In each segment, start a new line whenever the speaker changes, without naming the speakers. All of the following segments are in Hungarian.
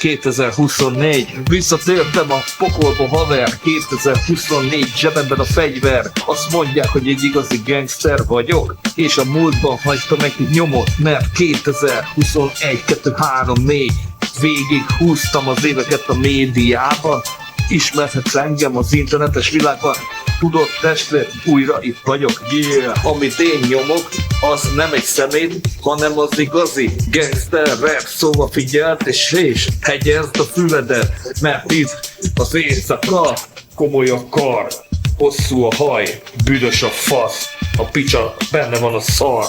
2024. Visszatértem a pokolba, haver. 2024, zsebemben a fegyver. Azt mondják, hogy egy igazi gangster vagyok, és a múltban hagytam egy nyomot, mert 2021, 2, 3, 4 végig húztam az éveket a médiában. Ismerhetsz engem az internetes világban. Tudod, testvér, újra itt vagyok, yeah. Amit én nyomok, az nem egy szemét, hanem az igazi gangster rap. Szóval figyeld és hegyezd a füledet, mert itt az éjszaka komoly a kar, hosszú a haj, büdös a fasz, a picsa, benne van a szar.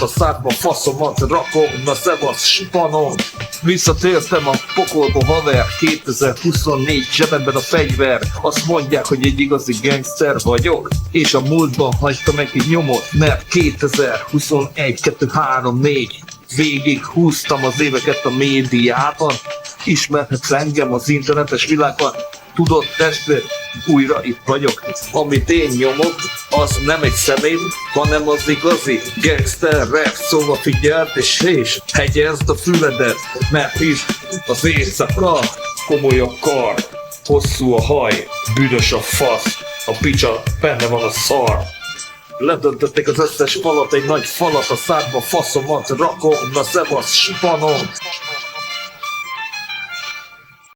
A szádba faszomat rakom, na szevasz spanom. Visszatértem a pokolba, haver. 2024, zsebemben a fegyver. Azt mondják, hogy egy igazi gangster vagyok, és a múltban hagytam egy nyomot, mert 2021, 2, 3, 4 végig húztam az éveket a médiában. Ismerhetsz engem az internetes világban. Tudod, testvér, újra itt vagyok. Amit én nyomok, az nem egy szemét, hanem az igazi gangster rap. Szóval figyeld és hegyezd a füledet, mert itt az éjszaka komoly a kar, hosszú a haj, büdös a fasz, a picsa, benne van a szar. Ledöntötték az összes falat, egy nagy falat, a szádba faszomat rakom, na szevasz spanom.